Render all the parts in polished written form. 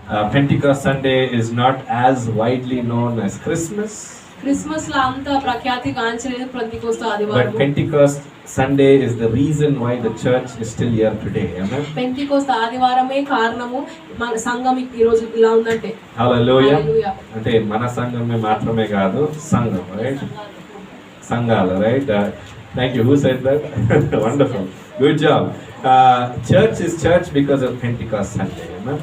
Pentecost Sunday is not as widely known as Christmas. Christmas లో అంత ప్రఖ్యాతి గాంచలేదు Pentecost But ఆదివారం. Pentecost Sunday is the reason why the church is still here today. Amen. Pentecost ఆదివారమే కారణము మన సంఘం ఈ రోజు ఇలా ఉందంటే. Hallelujah. Hallelujah. అంటే మన సంఘమే మాత్రమే కాదు, సంఘం, right? సంఘాలు, right? Thank you. Who said that? Wonderful. Good job. Church is church because of Pentecost Sunday. Amen.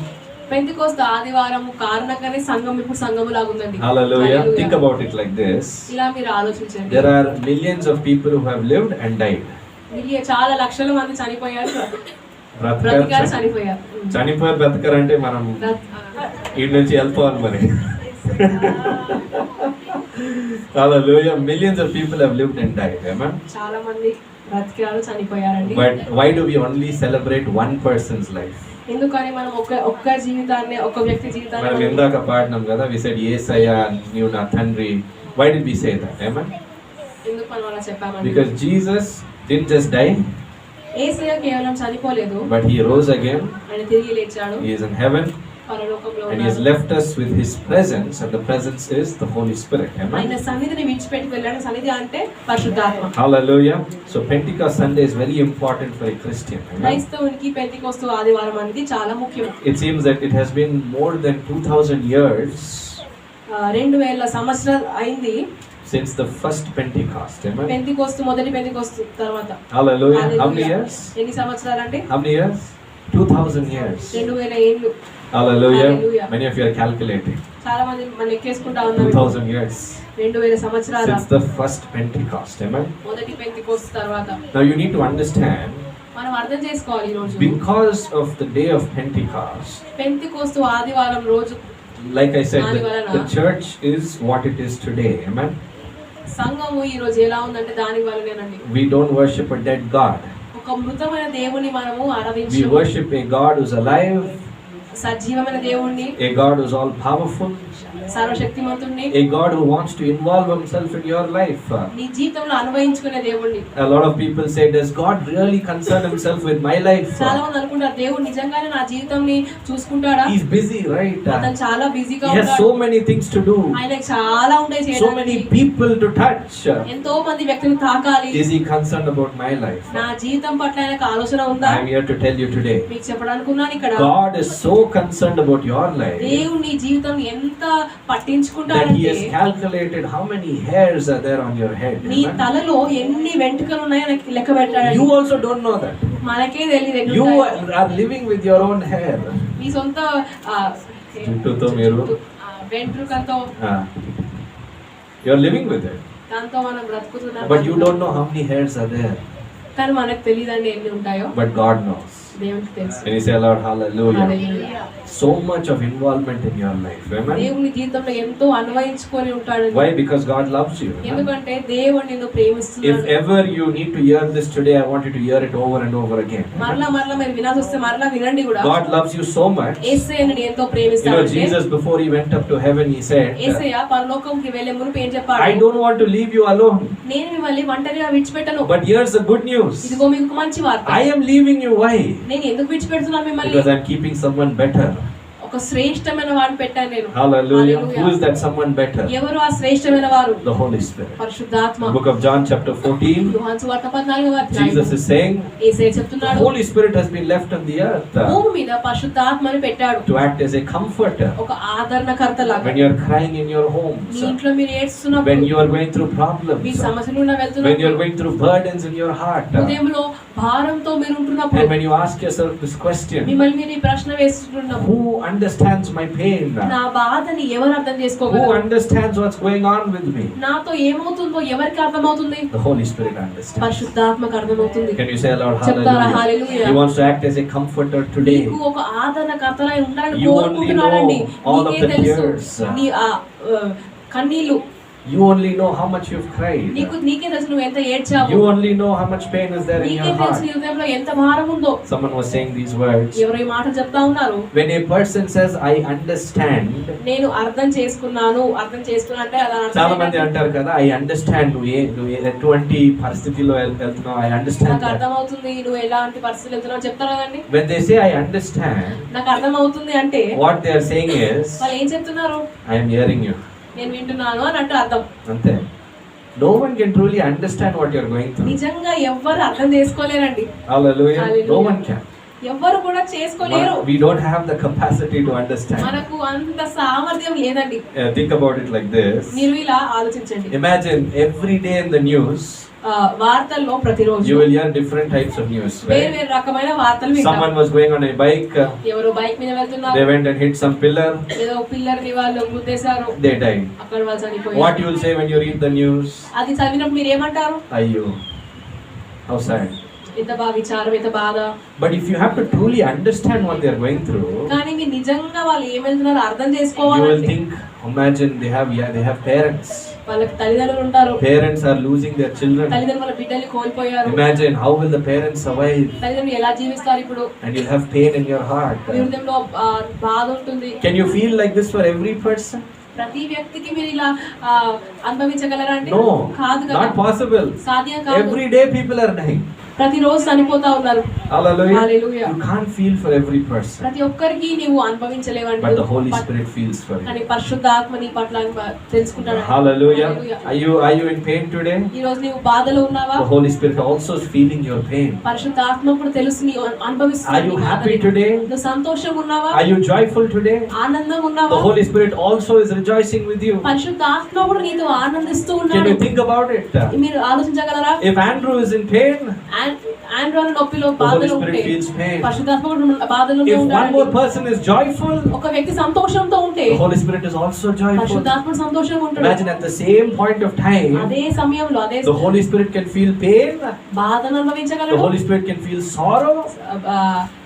Pentecost ఆదివారము కారణంగానే సంఘం ఇప్పుడు సంఘము లాగా ఉందండి. Hallelujah. Think about it like this. ఇలా మీరు ఆలోచించండి. There are millions of people who have lived and died. చాలా లక్షల మంది చనిపోయారు, బ్రతికారు, చనిపోయారు. చనిపోయారు, బ్రతకారంటే మనం ఈ నుంచి వెళ్ళిపోవాలి మరి. Hallelujah. Millions of people have lived and died. Amen. చాలా మంది బ్రతికారు, చనిపోయారండి. But why do we only celebrate one person's life? ఎందుకని మనం ఒక్క జీవితాన్ని, ఒక్క వ్యక్తి జీవితాన్ని మనం ఇందాక పాడినాం కదా, we said యేసయ్యా నీవు నా తండ్రి. Why did we say that? Amen. ఎందుకు మనం అలా చెప్పామండి? Because Jesus didn't just die, యేసయ్య కేవలం చనిపోలేదు, but he rose again. ఆయన తిరిగి లేచాడు, He is in heaven. పరలోకంలో And he has ఉన్నాడు. left us with his presence, and the presence is the Holy Spirit. Amen. ఆయన సన్నిధిని విడిచిపెట్టి వెళ్ళాడు. సన్నిధి అంటే పరిశుద్ధాత్మ. Hallelujah. So Pentecost Sunday is very important for a Christian. Amen. క్రైస్తవునికి పెంతెకోస్తు ఆదివారం అనేది చాలా ముఖ్యం. It seems that it has been more than 2000 years 2000 సంవత్సరాలు అయింది since the first Pentecost. Amen. Pentecost, మొదటి పెంతెకోస్తు తర్వాత. Hallelujah. How many Hallelujah. years? ఎన్ని సంవత్సరాలు అంటే? How many years? 2000 years. 2000 ఏళ్ళు. Hallelujah. Hallelujah. Many of you are calculating. చాలా మంది మనం లెక్కేసుకుంటా ఉన్నాం. 2000 years 2000 సంవత్సరాలు since the first Pentecost. Amen. మొదటి పెంతెకోస్తు తర్వాత. Now you need to understand, మనం అర్థం చేసుకోవాలి ఈ రోజు because of the day of Pentecost, Pentecost ఆదివారం రోజు like I said, the church is what it is today. Amen. సంఘము ఈ రోజు ఎలా ఉందంటే దాని వల్లనేనండి. We don't worship a dead God. ఒక మృతమైన దేవుని మనము We ఆరాధించము. worship a God who's alive, సజీవమైన దేవుణ్ణి, a God who's all powerful, సర్వశక్తిమంతుణ్ణి, a God who wants to involve himself in your life. నీ జీవితంలో అన్వయించుకునే దేవుణ్ణి. A lot of people say, does God really concern himself with my life? చాలా మంది అనుకుంటారు దేవుడు నిజంగానే నా జీవితంని చూసుకుంటాడా? He's busy, right? అతను చాలా బిజీగా He has ఉంటాడు. so many things to do, ఆయనకి చాలా ఉండే so చేయడానికి, many people to touch. ఎంతో మంది వ్యక్తులు తాకాలి. Is he concerned about my life? నా జీవితం పట్ల ఆయనకు ఆలోచన ఉందా? I am here to tell you today, మీకు చెప్పడానికి ఉన్నాను ఇక్కడ. God is so concerned about your life దేవుడు నీ జీవితం ఎంత that he పట్టించుకుంటాడంటే has calculated how many hairs are there on your head. నీ Amen. తలలో ఎన్ని వెంట్రుకలు ఉన్నాయో నాకు లెక్క పెట్టాడు. You also don't know that. మనకే తెలియదు ఎన్ని You ఉంటాయో. are living with your own hair. మీ సొంత జుట్టుతో మీరు వెంట్రుకలతో you are living with it, దాంతో మనం బ్రతుకుతున్నాం. but you don't know how many hairs are there, కానీ మనకు తెలియదండి ఎన్ని ఉంటాయో. but God knows. దేవునికి తెలుసు. And you say, Lord, hallelujah. Hallelujah. So much of involvement in your life. Amen. దేవుని జీవితంలో ఎంతో అన్వయించుకొని ఉంటాడు. Why? Because God loves you. Amen. ఎందుకంటే దేవుడు నిన్ను ప్రేమిస్తున్నాడు. If ever you need to hear this today, I want you to hear it over and over again. మరలా మీరు వినాల్సి వస్తే మరలా వినండి కూడా. God loves you so much. యేసయ్యని ఎంతో You know, ప్రేమిస్తాడు. Jesus, before he went up to heaven, he said, యేసయ్య పరలోకంకి వెళ్ళే మునుపు ఏం చెప్పాడు? I don't want to leave you alone. నేను మిమ్మల్ని ఒంటరిగా విడిచిపెట్టను. But here's the good news. ఇదిగో మీకు మంచి వార్త. I am leaving you. Why? నేను ఎందుకు విడిచిపెడుతున్నాను మిమ్మల్ని? Because I'm keeping someone better. ఒక శ్రేష్టమైన వాడిని పెట్టాను నేను. Hallelujah. Who is that someone better? ఎవరు ఆ శ్రేష్టమైన వారు? The Holy Spirit. పరిశుద్ధాత్మ. The book of John chapter 14. యోహాను సువార్త 14వ అధ్యాయం. Jesus is saying, Yesayya the చెప్తున్నాడు, Holy Spirit has been left on the earth భూమి మీద పరిశుద్ధాత్మని పెట్టాడు. to act as a comforter. ఒక ఆదరణకర్త లాగా. When you are crying in your me homes, ఇంట్లో మీరు ఏడ్చుతున్నప్పుడు, when you are going through me problems, సమస్యలు ఉన్న when you are వెళ్తున్నప్పుడు, going through burdens in your heart, హృదయంలో భారంతో మీరు ఉంటున్నప్పుడు, and when you ask yourself this question, మిమ్మల్ని మీరు ఈ ప్రశ్న వేస్తున్నప్పుడు, who understands my pain? నా బాధని ఎవరు అర్థం Who చేసుకోగలరు? understands what's going on with me? నాతో ఏమవుతుందో ఎవరికి అర్థమవుతుంది? The Holy Spirit understands. పరిశుద్ధాత్మకు అర్థమవుతుంది. Can you say, Lord, చెప్తారా hallelujah? Hallelujah? He wants to act as a comforter today. నీకు ఒక ఆదరణకర్తలై ఉండాలని You only కోరుకుంటున్నాడండి. know all of నీకే the తెలుసు tears. నీ కన్నీళ్ళు. You only know how much you've cried. నీకే తెలుసు నువ్వు ఎంత ఏడ్చావు. You only know how much pain is there in నీకే your తెలుసు heart. నీ హృదయంలో ఎంత భారం ఉందో. Someone was saying these words. ఎవరో ఈ మాటలు చెప్తా ఉన్నారు. When a person says I understand, నేను అర్థం చేసుకున్నాను అంటే అలా చాలా మంది అంటారు కదా, I understand నువ్వు ఎటువంటి పరిస్థితిలో వెళ్తున్నావు, I understand. నాకు అర్థమవుతుంది నువ్వు ఎలాంటి పరిస్థితుల్లో వెళ్తున్నావు చెప్తారు కదండి. When they say I understand, నాకు అర్థమవుతుంది అంటే what they are saying is, వాళ్ళు ఏం చెప్తున్నారు? I am hearing you. నేను వింటున్నాను అని అంటే అర్థం అంతే. No one can truly understand what you are going through. నిజంగా ఎవ్వరు అర్థం చేసుకోలేరండి. Hallelujah. No one can. ఎవ్వరు కూడా చేసుకోలేరు. We don't have the capacity to understand. మనకు అంత సామర్థ్యం లేదండి. Think about it like this. మీరు ఇలా ఆలోచించండి. Imagine every day in the news, వార్తల్లో ప్రతిరోజు you will hear different types of news, right? వేరు రకమైన వార్తలు వింటాం. Someone was going on a bike, ఎవరో బైక్ మీద వెళ్తున్నారు, they went and hit some pillar, ఏదో పిల్లర్ ని వాళ్ళు గుద్దేశారు, they died. అక్కడ వాళ్ళు చనిపోయారు. What you will say when you read the news? అది చదివినప్పుడు మీరు ఏమంటారు? Ayyo, how sad. ఎంత విచారం, ఎంత బాధ. But if you have to truly understand what they are going through, కానీ మీరు నిజంగా వాళ్ళు ఏం వెళ్తున్నారో అర్థం you will చేసుకోవాలంటే think, imagine they have parents. వాళ్ళకి తల్లిదండ్రులు ఉంటారు. Parents are losing their children. తల్లిదండ్రులు వాళ్ళ బిడ్డల్ని కోల్పోయారు. Imagine how will the parents survive? తల్లిదండ్రులు ఎలా జీవిస్తారు ఇప్పుడు? And you'll have pain in your heart. మీ హృదయంలో బాధ ఉంటుంది. Can you feel like this for every person? ప్రతి వ్యక్తికి మీరు ఇలా అనుభవించగలరా అండి? No, కాదు కదా. not possible. సాధ్యం కాదు. Every day people are dying. ప్రతిరోజు చనిపోతా ఉన్నారు. Hallelujah. Hallelujah. You can't feel for every person. ప్రతి ఒక్కరికి నీవు అనుభవించలేవండి. But the Holy Spirit feels for you. కానీ పరిశుద్ధాత్మ నీ పట్ల తెలుసుకుంటాడు. Hallelujah. Are you in pain today? ఈ రోజు నీవు బాధలో ఉన్నావా? The Holy Spirit also is feeling your pain. పరిశుద్ధాత్మ కూడా తెలుసు నీ అనుభవిస్తున్నావు. Are you happy today? నువ్వు సంతోషంగా ఉన్నావా? Are you joyful today? ఆనందంగా ఉన్నావా? The Holy Spirit also is rejoicing with you. పరిశుద్ధాత్మ కూడా నీతో ఆనందిస్తూ Can ఉన్నాడు. you think about it? మీరు ఆలోచించగలరా? If Andrew is in pain, Andrew నొప్పిలో the Holy బాధలో Spirit ఉంటే feels pain. పరిశుద్ధాత్మ కూడా బాధలో If one ఉంటాడు. more person is joyful, ఒక వ్యక్తి సంతోషంతో ఉంటే the Holy Spirit is also joyful. పరిశుద్ధాత్మ సంతోషంగా ఉంటాడు. Imagine at the same point of time, అదే సమయంలో the Holy Spirit can feel pain, బాధను the అనుభవించగలడు, Holy Spirit can feel sorrow,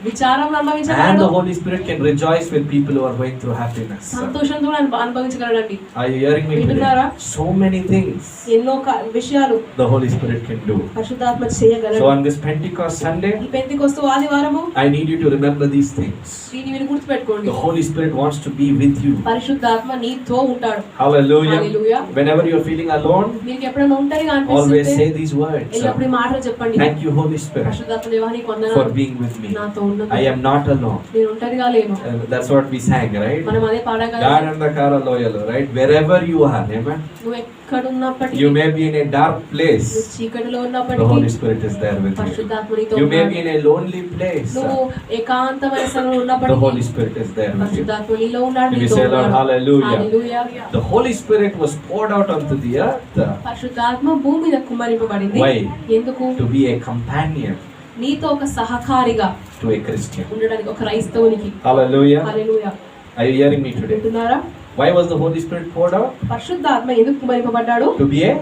విచారం and the అనుభవించగలడు, Holy Spirit can rejoice with people who are going through happiness. సంతోషంతో అనుభవించగలడండి. Are you hearing me today? వింటున్నారా? So many things ఎన్నో విషయాలు the Holy Spirit can do. పరిశుద్ధాత్మ చేయగలడు. So on this Pentecost Sunday, ఈ Pentecost ఆదివారము I need you to remember these things. దీన్ని మీరు గుర్తుపెట్టుకోండి. The Holy Spirit wants to be with you. పరిశుద్ధాత్మ నీతో ఉంటాడు. Hallelujah. Hallelujah. Whenever you're feeling alone, మీకు ఎప్పుడైనా ఒంటరిగా always అనిపిస్తుంటే say these words. ఎల్లప్పుడూ ఈ మాటలు చెప్పండి. Thank you, Holy Spirit, పరిశుద్ధాత్మ దేవా నీకు for వందనాలు. being with me. నాతో ఉన్నందుకు. I am not alone. నేను ఒంటరిగా లేను. That's what we sang, right? మనం అదే పాడగలం. Garandakara loyalu, right? Wherever you are, amen. నువ్వు ఎక్కడ ఉన్నప్పటికీ, You may be in a dark place. నువ్వు చీకటిలో The ఉన్నప్పటికీ Holy Spirit is there with you. పరిశుద్ధాత్మ నీతో You may ఉన్నాడు. be in a lonely place. నువ్వు ఏకాంతమైన స్థలంలో The ఉన్నప్పటికీ Holy Spirit is there with you. పరిశుద్ధాత్మ నీలో ఉన్నాడు. Can we నీతో say, Lord, ఉన్నాడు. hallelujah? Hallelujah. The Holy Spirit was poured out onto the earth పరిశుద్ధాత్మ భూమి మీద కుమ్మరింపబడింది. Why? ఎందుకు? to be a companion నీతో ఒక సహకారిగా to a Christian. ఉండడానికి, ఒక క్రైస్తవునికి. Hallelujah. Hallelujah. Are you hearing me today? వింటున్నారా? Why was the Holy Spirit poured out? పరిశుద్ధాత్మ ఎందుకు కుమ్మరింపబడ్డాడు? To be a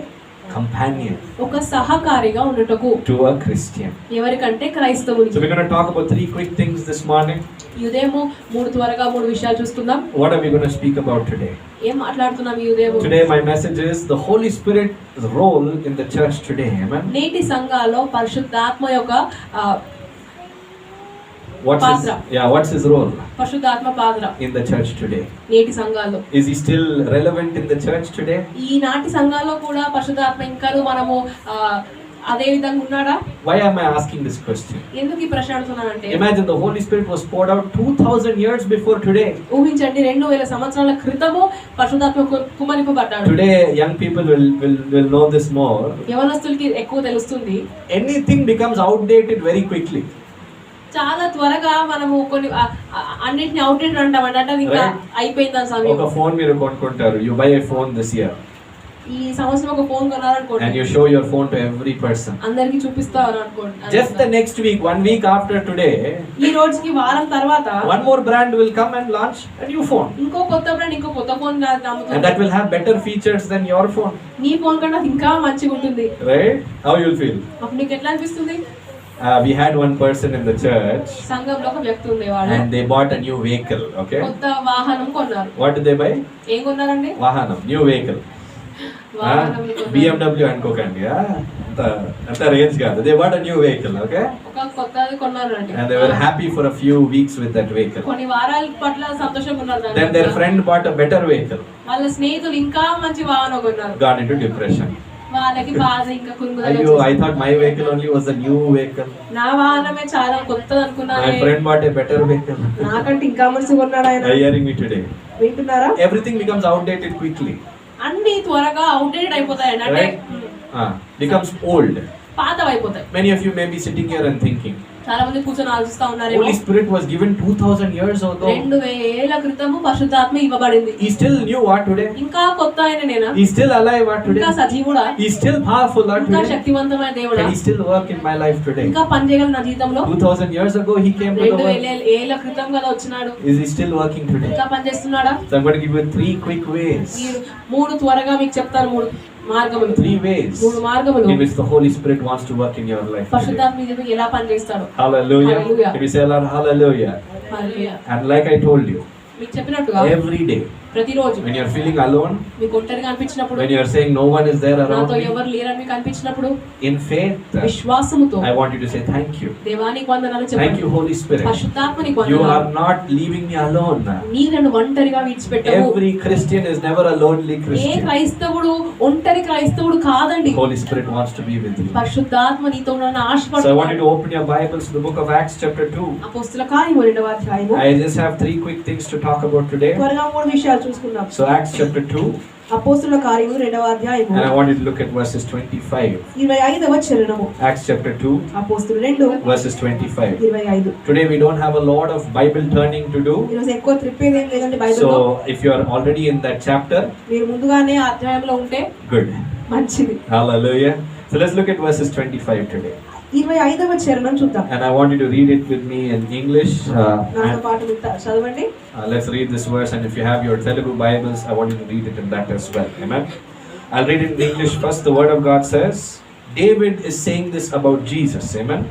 companion ఒక సహకారిగా ఉండటకు. to a Christian. ఎవరికంటే క్రైస్తవునికి. So we're going to talk about 3 quick things this morning. ఈ ఉదయము త్వరగా 3 విషయాలు చూస్తున్నాం. What are we going to speak about today? ఏం మాట్లాడుతున్నాం ఈ ఉదయము? Today my message is the Holy Spirit's role in the church today. Amen. నేటి సంఘాల్లో పరిశుద్ధాత్మ యొక్క what's his role పరిశుద్ధాత్మ పాత్ర in the church today? నేటి సంఘాల్లో. Is he still relevant in the church today? ఈనాటి సంఘాల్లో కూడా పరిశుద్ధాత్మ ఇంకా మనము అదే విధంగా ఉన్నాడా? Why am I asking this question? ఎందుకు ఈ ప్రశ్న అడుగుతున్నానంటే, Imagine the Holy Spirit was poured out 2000 years before today. ఊహించండి 2000 సంవత్సరాల క్రితము పరిశుద్ధాత్మ కుమ్మరింపబడ్డాడు. Today young people will know this more. యవనస్తులకి ఎక్కువ తెలుస్తుంది. Anything becomes outdated very quickly. చాలా త్వరగా మనము కొన్ని అన్నిటిని అవుట్డేట్ అంటామంటే, అంటే అది ఇంకా అయిపోయింది ఆ సమయం. ఒక ఫోన్ మీరు కొనుక్కుంటారు, you buy a phone this year ఈ సంవత్సరం ఒక phone కొనాలనుకోండి, and you show your phone to every person. అందరికి చూపిస్తారు అనుకోండి. Just the next week, 1 week after today, ఈ రోజుకి వారం తర్వాత one more brand will come and launch a new phone, ఇంకో కొత్త బ్రాండ్ ఇంకో కొత్త phone and that will have better features than your phone. నీ ఫోన్ కన్నా ఇంకా మంచిగా ఉంటుంది. Right? How you'll feel? అప్పుడు నీకు ఎట్లా అనిపిస్తుంది? We had one person in the church సంఘంలో ఒక వ్యక్తి ఉండేవాడు. and they bought a new vehicle. Okay, కొత్త వాహనం కొన్నారు. what did they buy? ఏం కొన్నారండి? Vahanam, new vehicle. వాహనములు కొన్నారు. BMW అనుకోకండి, అంత రేంజ్ కాదు. They what a new vehicle, okay, ఒక కొత్తది కొన్నారు అండి. and they were happy for a few weeks with that vehicle. కొన్ని వారాల పట్ల సంతోషంగా ఉన్నారు దాని Then their పట్ల. friend bought a better vehicle, వాళ్ళ స్నేహితులు ఇంకా మంచి వాహనం కొన్నారు. got into depression. వాళ్ళకి బాధ ఇంకా కురుముదల Ayyo, I వచ్చేసింది. thought my vehicle only was the new vehicle. నా వాహనమే చాలా కొత్తది అనుకున్నాను. My friend bought a better vehicle. నాకంటే ఇంకా మంచిగా ఉన్నాడు ఆయన. Are you hearing me today? వింటున్నారా? Everything becomes outdated quickly, అన్ని త్వరగా అవుట్డేటెడ్ అయిపోతాయండి, అంటే right? Becomes old. పాతవైపోతాయి. Many of you may be sitting here and thinking, చాలా మంది కూర్చొని ఆలోచిస్తా ఉన్నారేమో, Holy Spirit was given 2000 years ago. 2000 క్రితము పరిశుద్ధాత్మ ఇవ్వబడింది. He still knew what today? ఇంకా కొత్త ఆయన నేనా? He's still alive what today? ఇంకా సజీవుడా? He's still powerful what ఇంకా today? శక్తివంతమైన దేవుడా? Can he still work in my life today? ఇంకా పని చేయగల నా జీవితంలో? 2000 years ago he came to the world. 2000 క్రితం కదా వచ్చినాడు. Is he still working today? ఇంకా పని చేస్తున్నాడా? So I'm going to give you 3 quick ways. మీరు 3 త్వరగా మీకు చెప్తాను, 3 మార్గములు. 3 ways 3 మార్గములు in which the Holy Spirit wants to work in your life today. పరిశుద్ధాత్మ మీద ఎలా పని చేస్తాడు. Hallelujah. Hallelujah. Can you say aloud hallelujah? Hallelujah. And like I told you, మీకు చెప్పినట్టుగా every day ప్రతిరోజు when you're feeling alone, మీకు ఒంటరిగా అనిపించినప్పుడు, when you're saying no one is there around నాతో me, ఎవరు లేరని మీకు అనిపించినప్పుడు, in faith, విశ్వాసముతో I want you to say thank you. దేవానికి వందనాలు Thank చెప్పండి. you, Holy Spirit. పరిశుద్ధాత్మనికి You వందనాలు. are not leaving me alone. నీరను ఒంటరిగా విడిచిపెట్టవు. Every Christian is never a lonely A Christian. క్రైస్తవుడు ఒంటరి క్రైస్తవుడు కాదండి. Holy Spirit wants to be with you. పరిశుద్ధాత్మ నీతో ఉండని So I want you ఆశపడుతున్నాడు. to open your Bibles to the book of Acts chapter 2. అపోస్తల కార్యము 2వ అధ్యాయము. I just have 3 quick things to talk about today. త్వరగా 3 విషయాలు చూసుకుందాం. So Acts chapter 2, అపోస్తల కార్యము 2వ అధ్యాయము and I want you to look at verses 25. 25వ చరణము. Acts chapter 2, అపోస్తలు 2 verses 25. 25. Today we don't have a lot of Bible turning to do. ఈరోజు ఎక్కువ త్రిప్పేది ఏం లేదండి బైబిల్లో. So if you are already in that chapter, మీరు ముందుగానే ఆ అధ్యాయంలో ఉంటే good. మంచిది. Hallelujah. So let's look at verses 25 today. 25వ చరణం చూద్దాం. And I want you to read it with me in English. నాతో And, పాటు మీరు చదవండి. let's read this verse, and if you have your Telugu Bibles, I want you to read it in that as well. Amen. I'll read it in English first. The word of God says, David is saying this about Jesus. Amen.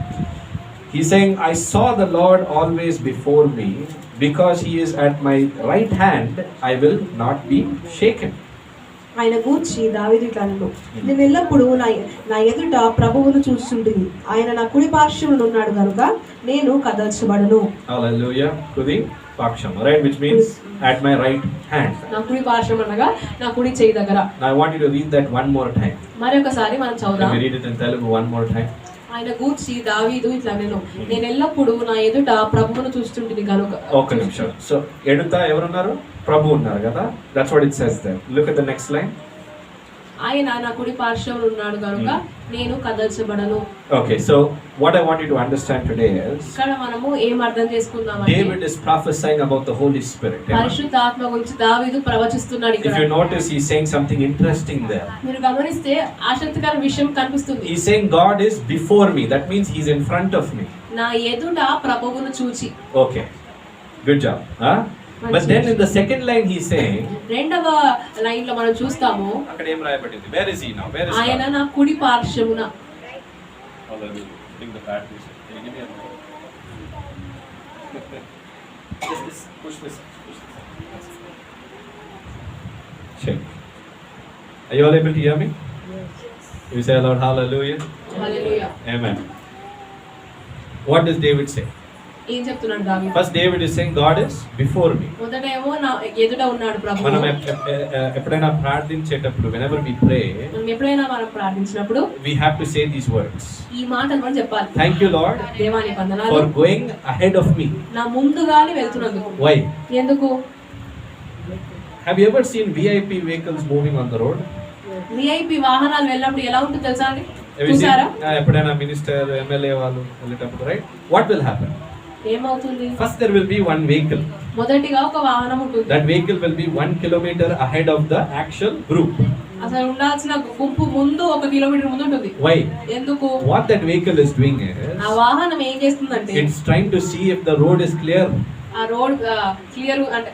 He's saying, I saw the Lord always before me, because he is at my right hand, I will not be shaken. ఆయన గూర్చి దావీదు ఇట్లా అన్నాడు, నేను ఎల్లప్పుడూ నా ఎదుట ప్రభువును చూస్తుంటుంది, ఆయన నా కుడి పార్శ్వమున ఉన్నాడు కనుక నేను కదల్చబడను. Hallelujah. Kudi Paksham, right? Which means at my right hand. నా కుడి పార్శ్వం అనగా నా కుడి చేయి దగ్గర. Now I want you to read that one more time. మరొకసారి మనం Can చదువుదాం. we read it in Telugu one more time? ఆయన గూర్చి దావీదు ఇట్లా నేను ఎల్లప్పుడూ నా ఎదుట ప్రభువును చూస్తుంటుంది కనుక. ఒక్క నిమిషం. సో ఎడుత ఎవరున్నారు? ప్రభు ఉన్నారు కదా. That's what it says there. Look at the next line. ఆయన నా కుడి పార్శ్వమున ఉన్నాడు కనుక నేను కదల్చబడను. Okay, so what I want you to understand today is ఇక్కడ మనము ఏం అర్థం చేసుకుందామంటే, David is prophesying about the Holy Spirit. Amen? పరిశుద్ధాత్మ గురించి దావీదు ప్రవచిస్తున్నాడు If ఇక్కడ. you notice, he's saying something interesting there. మీరు గమనిస్తే ఆసక్తికర విషయం కనిపిస్తుంది. He's saying God is before me. That means he's in front of me. నా ఎదుట ప్రభువును చూచి. Okay, good job. Huh? But then in the second line he's saying, రెండవ లైన్ లో మనం చూస్తాము, అక్కడ ఏం రాయబడింది? Where is he now? Where is ఆయన God? నా కుడి పార్శ్వమున. Hallelujah. Bring the batteries. Can you give me a minute? Just push this. Check. Are you all able to hear me? You say aloud hallelujah. Hallelujah. Amen. What does David say? ఏం చెప్తున్నాడు దావీదు? First David is saying God is before me. మొదటేమో నా ఎదుట ఉన్నాడు ప్రభువు. మనం ఎప్పుడైనా ప్రార్థించేటప్పుడు whenever we pray, మనం ఎప్పుడైనా మనం ప్రార్థించినప్పుడు we have to say these words. ఈ మాటలు మనం చెప్పాలి. Thank you Lord దేవానికి వందనాలు, for going ahead of me. నా ముందుగానే వెళ్తున్నందుకు. Why? ఎందుకు? Have you ever seen VIP vehicles moving on the road? VIP వాహనాలు వెళ్ళినప్పుడు ఎలా ఉంటుంది తెలుసా అండి? Have you seen? చూసారా? ఎప్పుడైనా మినిస్టర్ ఎమ్మెల్యే వాళ్ళు వెళ్ళేటప్పుడు, right? What will happen? ఏమవుతుంది? First there will be one vehicle. మొదటిగా ఒక వాహనం ఉంటుంది. That vehicle will be 1 kilometer ahead of the actual group. అసలు ఉండాల్సిన గుంపు ముందు 1 కిలోమీటర్ ముందు ఉంటుంది. Why? ఎందుకు? What that vehicle is doing is, ఆ వాహనం ఏం చేస్తుందంటే, it's trying to see if the road is clear. ఆ రోడ్ క్లియర్ అంటే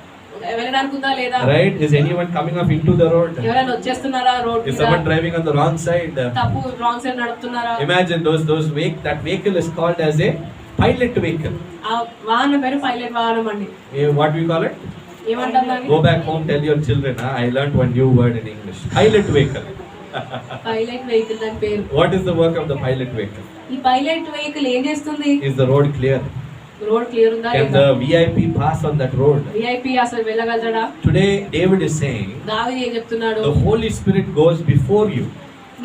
వెళ్ళడానికి ఉందా లేదా, Right? Is anyone coming up into the road? ఎవరైనా వచ్చేస్తున్నారా రోడ్ Is మీద, someone driving on the wrong side? తప్పు రాంగ్ సైడ్ నడుపుతున్నారా. Imagine that vehicle is called as a pilot vehicle. ఆ వాహనం పేరు పైలట్ వాహనం అండి. What do we call it? ఏమంటాం దాన్ని? Go back home, tell your children, I learned one new word in English. Pilot vehicle. Pilot vehicle దాని పేరు. What is the work of the pilot vehicle? ఈ pilot vehicle ఏం చేస్తుంది? Is the road clear? Road clear ఉందా Can లేదా? the VIP pass on that road? VIP అసలు వెళ్ళగలడా? Today David is saying, దావీదు ఏం చెప్తున్నాడు? the Holy Spirit goes before you.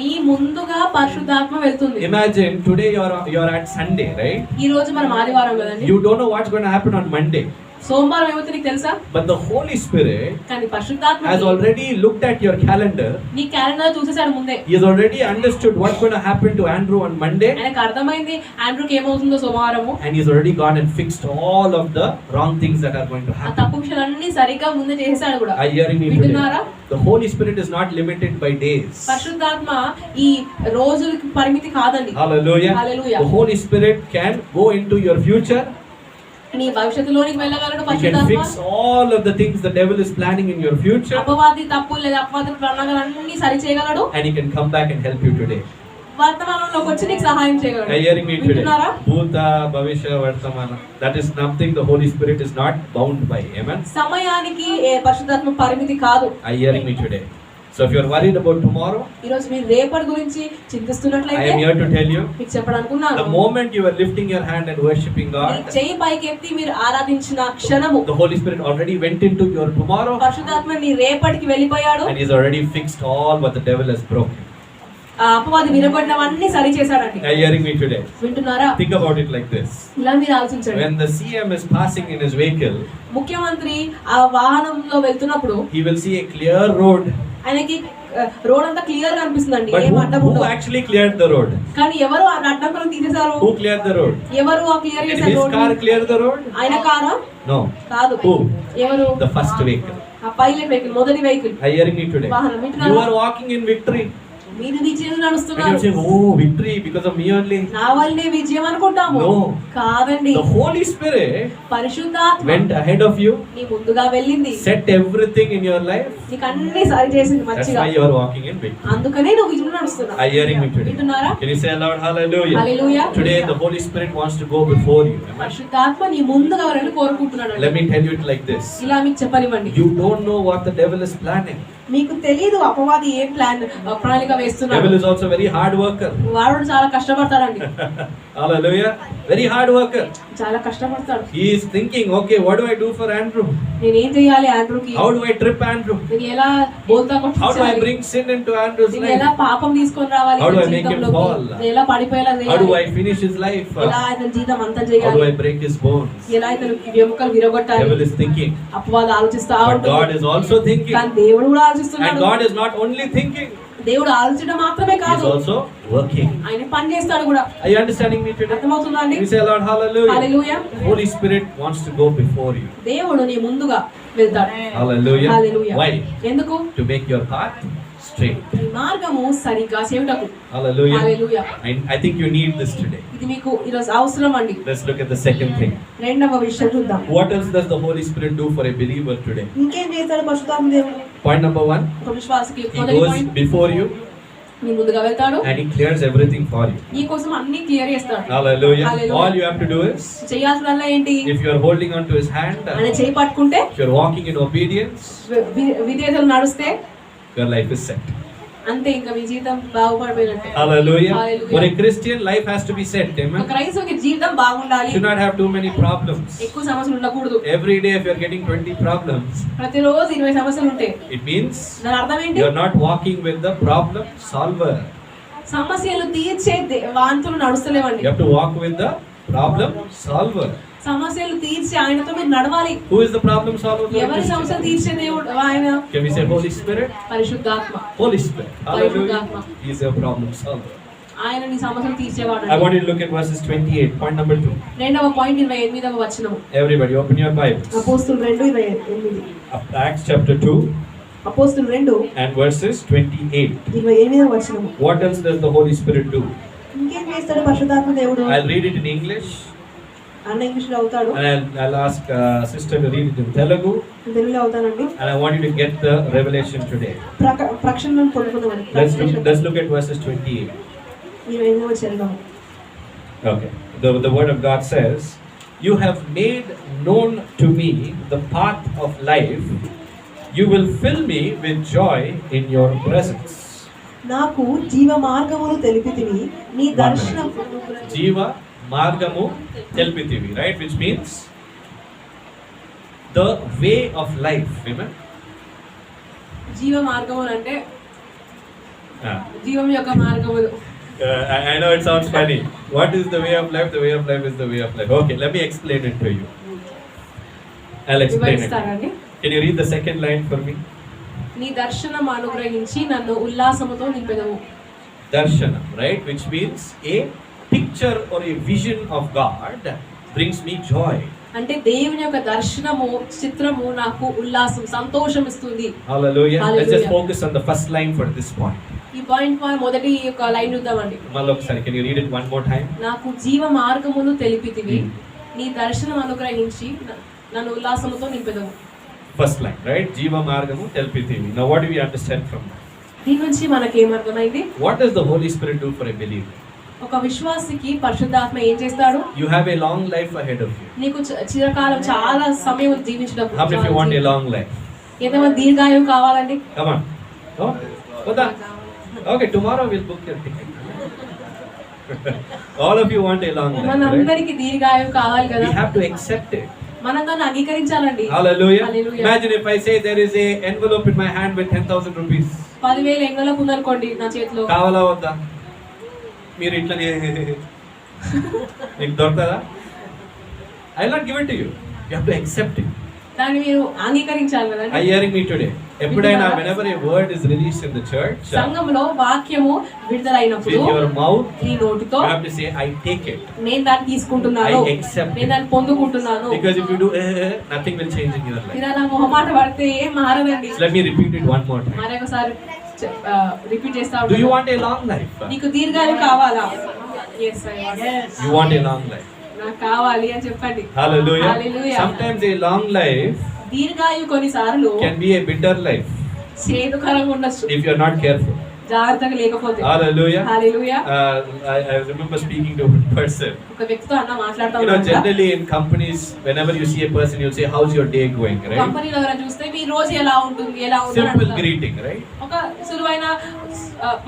నీ ముందుగా పరిశుద్ధాత్మ వెళ్తుంది. Imagine today you're at Sunday, right? ఈ రోజు మనం ఆదివారం కదండి. You don't know what's going to happen on Monday. సోమవారం ఏమవుతుంది నీకు తెలుసా? But the Holy Spirit కానీ పరిశుద్ధాత్మ has already looked at your calendar. నీ క్యాలెండర్ చూసేసాడు ముందే. He has already understood what's going to happen to Andrew on Monday. ఆయనకు అర్థమైంది ఆండ్రూకి ఏమవుతుందో సోమవారము. And he's already gone and fixed all of the wrong things that are going to ఆ happen. తప్పు విషయాలన్నీ సరిగ్గా ముందే చేసేసాడు కూడా. Are you hearing me వింటున్నారా? today? The Holy Spirit is not limited by days. పరిశుద్ధాత్మ ఈ రోజులకి పరిమితి కాదండి. Hallelujah. Hallelujah. The Holy Spirit can go into your future. నీ భవిష్యత్తులోనికి వెళ్ళగలడు He can పరిశుద్ధాత్మ. fix all of the things the devil is planning in your future. అపవాది తప్పులు లేదా అపవాది ప్రణాళికలన్నీ సరి చేయగలడు. And he can come back and help you today. వర్తమానంలోకి వచ్చి నీకు సహాయం చేయగలడు. Are you hearing me today? వింటున్నారా? Bhuta, Bhavishya, Vartamana. That is something the Holy Spirit is not bound by. Amen. సమయానికి ఏ పరిశుద్ధాత్మ పరిమితి కాదు. Are you hearing me today? So if you're worried about tomorrow, ఈ రోజు మీరు రేపటి గురించి I చింతిస్తున్నట్లయితే am here to tell you, మీకు చెప్పడానుకున్నాను. the moment you are lifting your hand and worshiping me God, చెయ్యి పైకెత్తి మీరు ఆరాధించిన క్షణము the Holy Spirit already went into your tomorrow పరిశుద్ధాత్మ నీ రేపటికి వెళ్ళిపోయాడు. and He's already fixed all what the devil has broken. ఆ అపవాది వినబడినవన్నీ సరి చేశాడండి. Are you hearing me today? వింటున్నారా? Think about it like this. ఇలా మీరు ఆలోచించండి. When the CM is passing in his vehicle, ముఖ్యమంత్రి ఆ వాహనంలో వెళ్తున్నప్పుడు he will see a clear road. ఆయనకి రోడ్ అంతా క్లియర్ గా అనిపిస్తుందండి. But ఏం అడ్డం who ఉండదు. actually cleared the road? కానీ ఎవరు ఆ అడ్డంకులను తీసేశారు? Who cleared the road? ఎవరు ఆ క్లియర్ Did చేశారు his road? car clear the road? ఆయన కారా? No. కాదు. Who? ఎవరు? The first vehicle. ఆ పైలట్ వెహికల్, మొదటి vehicle. Are you hearing me today? వాహనం వింటున్నారా? You are walking in victory. మీరు విజయం And నడుస్తున్నారు. you're saying, oh, victory because of me only. నా వల్లే విజయం అనుకుంటాము. No. కాదండి. The Holy Spirit పరిశుద్ధాత్మ went ahead of you, నీ ముందుగా వెళ్ళింది. set everything in your life. నీకు అన్ని సరి చేసింది That's మంచిగా. why you are walking in victory. అందుకనే నువ్వు విజయం నడుస్తున్నావు. Are you hearing me today? వింటున్నారా? Can you say aloud, hallelujah? Hallelujah. Today the Holy Spirit wants to go before you. Amen? పరిశుద్ధాత్మ నీ ముందుగా వెళ్ళాలని కోరుకుంటున్నాడు. Let me tell you it like this. ఇలా మీకు చెప్పనివ్వండి. You don't know what the devil is planning. మీకు తెలియదు అపవాది ఏ ప్రణాళిక వేస్తున్నాడు. Devil is also very hard worker. వాడు చాలా కష్టపడతాడండి. Hallelujah. Very hard worker. చాలా కష్టపడతాడు. He is thinking, okay, what do I do for Andrew? నేనేం చేయాలి ఆండ్రూకి? How do I trip Andrew? నేను ఎలా బోల్తా How do I కొట్టించాలి? bring sin into Andrew's నేను ఎలా life? పాపం తీసుకొని రావాలి How do I ఇతని make him జీవితంలోకి? fall? నేను ఎలా పడిపోయేలా How do చేయాలి? I finish his life? ఎలా ఇతని జీవితం అంతా How do చేయాలి? I break his bones? ఎలా ఇతను ఎముకలు విరగొట్టాలి? Devil is thinking. అపవాది ఆలోచిస్తా But ఉంటాడు. God is also thinking. కానీ దేవుడు కూడా And ఆలోచిస్తున్నాడు. God is not only thinking, దేవుడు ఆలోచించడం మాత్రమే He is కాదు, also working. ఆయన పని చేస్తాడు కూడా. Are you understanding me today? అర్థమవుతుందా అండి? Can you say aloud, hallelujah? Hallelujah. Holy Spirit wants to go before you. దేవుడు నీ ముందుగా వెళ్తాడు. Hallelujah. హల్లెలూయా. Why? ఎందుకు? To make your path straight. నీ మార్గము సరిగ్గా చేయుటకు. Hallelujah. Hallelujah. I think you need this today. ఇది మీకు ఈరోజు అవసరం అండి. Let's look at the second thing. రెండవ విషయం చూద్దాం. What else does the Holy Spirit do for a believer today? ఇంకేం చేస్తాడు పరిశుద్ధాత్మ దేవుడు? Point number 1, ఒక విశ్వాసికి He మొదటి goes పాయింట్, before you నీ ముందుగా వెళ్తాడు. and He clears everything for you. నీ కోసం అన్ని క్లియర్ చేస్తాడు. Hallelujah. Hallelujah. All you have to do is, చేయాల్సినల్లా ఏంటి? if you are holding on to His hand, ఆయన చేయి పట్టుకుంటే, if you are walking in obedience, విధేయతలు నడుస్తే your life is set. అంతే, ఇంకా మీ జీవితం బాగుపడిపోయినట్టే. Hallelujah. Hallelujah. For a Christian, life has to be set. ఒక Amen. క్రైస్తవుకి జీవితం బాగుండాలి. Should not have too many problems. ఎక్కువ సమస్యలు ఉండకూడదు. Every day, if you are getting 20 problems, ప్రతిరోజు 20 సమస్యలు ఉంటాయి. it means దాని అర్థం ఏంటి? you are not walking with the problem solver. సమస్యలు తీర్చే వాంతులు నడుస్తలేవండి. You have to walk with the problem solver. సమస్యలు తీర్చి ఆయనతో మీరు నడవాలి. Who is the problem solver? for a ఎవరి Christian? సమస్యలు తీర్చే దేవుడు ఆయన? Can we say Holy Spirit? పరిశుద్ధాత్మ. Holy Spirit. Hallelujah. పరిశుద్ధాత్మ. He is a problem solver. ఆయన నీ సమస్యలు తీర్చేవాడు. I want you to look at verses 28. Point number 2. రెండవ పాయింట్ 28వ వచనము. Everybody, open your Bibles. అపోస్తులు 2:28. Acts chapter 2 అపోస్తులు 2 and verses 28. 28వ వచనము. What else does the Holy Spirit do? ఇంకేం చేస్తాడు పరిశుద్ధాత్మ దేవుడు? I'll read it in English అన్న ఇంగ్లీష్లో అవుతాడు, and I'll ask sister to read it in Telugu, తెలుగులో అవుతానండి. and I want you to get the revelation today. ప్రకటనను పొందుకుందామని. Let's look at verses 28. 28వ వచనం. Okay. The word of God says, You have made known to me the path of life. You will fill me with joy in your presence. నాకు జీవ మార్గమును తెలిపితివి నీ దర్శనం Jiva margamu telpitivi, right? Which means the way of life. Amen. జీవ మార్గము అంటే Ah. జీవం యొక్క మార్గములు. I know it sounds funny. What is the way of life? The way of life is the way of life. Okay, let me explain it to you. I'll explain it. వివరిస్తారండి. Can you read the second line for me? నీ దర్శనం అనుగ్రహించి నన్ను ఉల్లాసముతో నింపెదవు. Darshanam, right? Which means a picture or a vision of God brings me joy. అంటే దేవుని యొక్క దర్శనము చిత్రము నాకు ఉల్లాసం సంతోషం ఇస్తుంది. Hallelujah. Let's just Hallelujah. focus on the first line for this point. ఈ పాయింట్ మొదటి యొక్క లైన్ చూద్దామండి. Malokasari, can you read it one more time? నాకు జీవ మార్గమును తెలిపితివి నీ దర్శనం అనుగ్రహించి నన్ను ఉల్లాసముతో నింపెదవు. First line, right? Jiva margamu telpitivi. Now what do we understand from that? దీని నుంచి మనకి ఏమర్థమైంది? What does the Holy Spirit do for a believer? ఒక విశ్వాసికి పరిశుద్ధాత్మ ఏం చేస్తాడు? You have a long life ahead of you. నీకు చిరకాలం చాలా సమయం జీవించడం. How many of you want a long life? ఎంతమంది దీర్ఘాయువు కావాలండి? Come on. Oh, okay, tomorrow we'll book your ticket. All of you want a long life, right? మనందరికి దీర్ఘాయువు కావాలి కదా. We have to accept it. మనం దాన్ని అంగీకరించాలండి. Hallelujah. Hallelujah. Imagine if I say there is a envelope in my hand with 10,000 rupees. 10,000 ఎంగలకు ఉందనుకోండి నా చేతిలో. కావాలా వద్దా? మీరు ఇట్లనే నీకు దొరుకుతుందా? I will not give it to you. You have to accept it. దాన్ని మీరు అంగీకరించాలి Are కదండి. you hearing me today? ఎప్పుడైనా whenever a word is released in the church, సంఘంలో వాక్యము విడుదలైనప్పుడు with your mouth, నీ నోటితో you have to say, I take it. నేను దాన్ని తీసుకుంటున్నాను, I accept నేను it. దాన్ని పొందుకుంటున్నాను. Because if you do, nothing will change in your life. మీరు అలా మొహమాట పడితే ఏం మారదండి. So let me repeat it one more time. మరొకసారి రిపీట్ చేస్తా Do you ఉంటాను. want a long life? నీకు దీర్ఘాయువు కావాలా? Yes, I want. You want a long life. నాకు కావాలి అని చెప్పండి. Hallelujah. Hallelujah. Sometimes a long life దీర్ఘాయువు కొన్నిసార్లు can be a bitter life చేదుకరంగా ఉండొచ్చు if you are not careful. జాగ్రత్తగా లేకపోతే. Hallelujah. Hallelujah. I remember speaking to a person. ఒక వ్యక్తితో అన్న మాట్లాడుతూ You know, ఉన్నాను. generally in companies, whenever you see a person, you'll say, how's your day going, right? కంపెనీలో ఎవరైనా చూస్తే మీ రోజు ఎలా ఉంటుంది ఎలా ఉంటుంది Simple అంటారు. greeting, right? ఒక సులువైన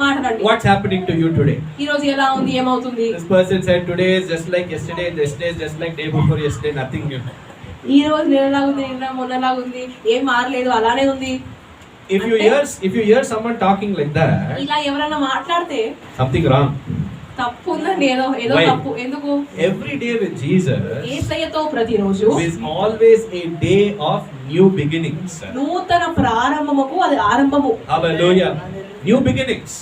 మాట్లాడండి. What's happening to you today? ఈ రోజు ఎలా ఉంది ఏమవుతుంది? This person said, today is just like yesterday is just like day before yesterday, nothing new. ఈ రోజు నిన్నలాగుంది నిన్న మొన్నలాగుంది ఏం మారలేదు అలానే ఉంది. If you hear someone talking like that, ఇలా ఎవరైనా మాట్లాడితే something wrong. తప్పు ఉందండి, ఏదో Why? తప్పు. ఎందుకు? Every day with Jesus యేసయ్యతో ప్రతిరోజు is always a day of new beginnings. నూతన ప్రారంభముకు అది ఆరంభము. Hallelujah. New beginnings.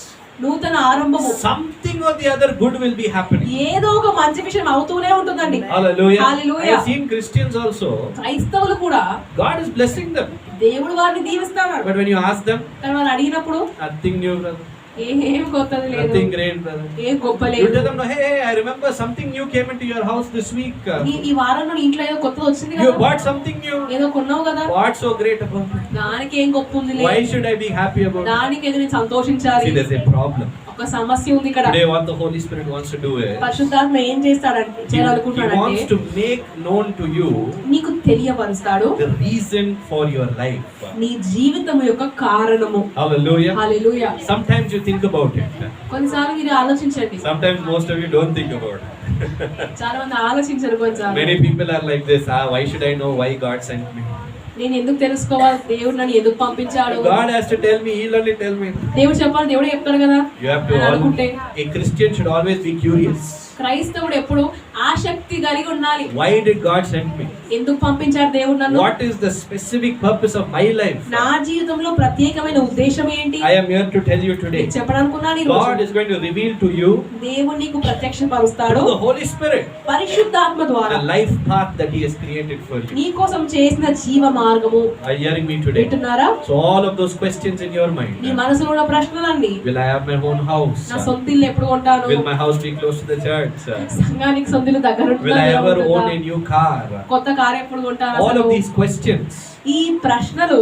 నూతన ఆరంభము. Something or the other good will be happening. ఏదో ఒక మంచి విషయం అవుతూనే ఉంటుందండి. Hallelujah. Hallelujah. I have seen Christians also. క్రైస్తవులు కూడా God is blessing them. దేవుడు వారిని దీవిస్తాడు. But when you ask them, కానీ వాళ్ళు అడిగినప్పుడు nothing new, brother. ఏం కొత్తది లేదు, Nothing great, brother. ఏం గొప్ప You లేదు. tell them, no, hey, I remember something new came into your house this week. ఈ వారంలో నీ ఇంట్లో ఏదో కొత్తది వచ్చింది You కదా, bought something new. ఏదో కొన్నావు కదా, What's so great about it? దానికి ఏం గొప్ప ఉంది Why లేదు, should I be happy about it? దానికి ఏదో నేను సంతోషించాలి. See, there's a problem. ఒక సమస్య ఉంది ఇక్కడ. Today, what the Holy Spirit wants to do is, పరిశుద్ధాత్మ ఏం చేస్తాడంటే He చేయాలనుకుంటున్నాడంటే wants to make known to you నీకు తెలియపరుస్తాడు the reason for your life. నీ జీవితం యొక్క కారణము. Hallelujah. Hallelujah. Sometimes you think about it. కొన్నిసార్లు మీరు ఆలోచించండి. Sometimes most of you don't think about it. చాలా మంది ఆలోచించరు కొన్నిసార్లు. Many people are like this, why should I know why God sent me? నేను ఎందుకు తెలుసుకోవాలి దేవుడు నన్ను ఎందుకు పంపించాడు? God has to tell me, He'll only tell me. దేవుడు చెప్పాలి, దేవుడే చెప్తాడు కదా. You have to అని అనుకుంటే a Christian should always be curious. క్రైస్తవుడు ఎప్పుడు ఆసక్తి కలిగి ఉండాలి. Why did God send me? ఎందుకు పంపించాడు దేవుడు నన్ను? What is the specific purpose of my life? నా జీవితంలో ప్రత్యేకమైన ఉద్దేశం ఏంటి? I am here to tell you today. చెప్పడానుకున్నాను ఈ God రోజు. is going to reveal to you దేవుడు నీకు ప్రత్యక్షపరుస్తాడు through the Holy Spirit పరిశుద్ధాత్మ ద్వారా the life path that He has created for you. నీ కోసం చేసిన జీవ మార్గము. Are you hearing me today? వింటున్నారా? So all of those questions in your mind. నీ మనసులో ఉన్న ప్రశ్నలన్నీ, Will I have my own house? నా సొంత ఇల్లు ఎప్పుడు కొంటాను? Will my house be close to the church? సంఘానికి సొంత ఇల్లు దగ్గర Will I ever ఉంటుందా? own a new car? కొత్త కారు ఎప్పుడు కొంటాను All అసలు? of these questions, ఈ ప్రశ్నలు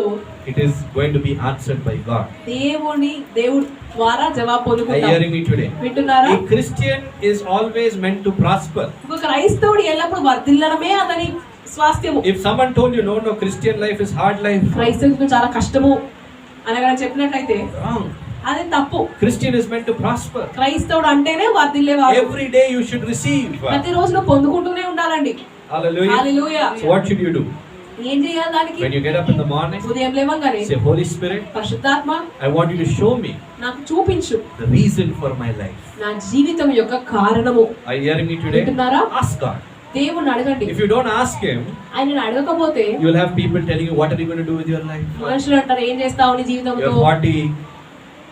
it is going to be answered by God. దేవుడు ద్వారా జవాబు Are you పొందుకుంటాం. hearing me today? వింటున్నారా? A Christian is always meant to prosper. ఒక క్రైస్తవుడు ఎల్లప్పుడూ వర్ధిల్లడమే అతని స్వాస్థ్యము. If someone told you, no, Christian life is hard life, క్రైస్తవుడు చాలా కష్టము అనగా చెప్పినట్లయితే wrong. అది తప్పు. Christian is meant to prosper. క్రైస్తవుడు అంటేనే వర్ధిల్లేవాడు. Every day you should receive. ప్రతిరోజు నువ్వు పొందుకుంటూనే ఉండాలండి. Hallelujah. Hallelujah. So what should you do? ఏం చేయాలి దానికి? When you get up in the morning, ఉదయం లేవగానే say, Holy Spirit, పరిశుద్ధాత్మ I want you to show me నాకు చూపించు the reason for my life. నా జీవితం యొక్క కారణము. Are you hearing me today? వింటున్నారా? Ask God. దేవుణ్ణి అడగండి. If you don't ask Him, ఆయనను అడగకపోతే you will have people telling you, what are you going to do with your life? మనుషులు అంటారు ఏం చేస్తావు నీ జీవితంతో? You're 40,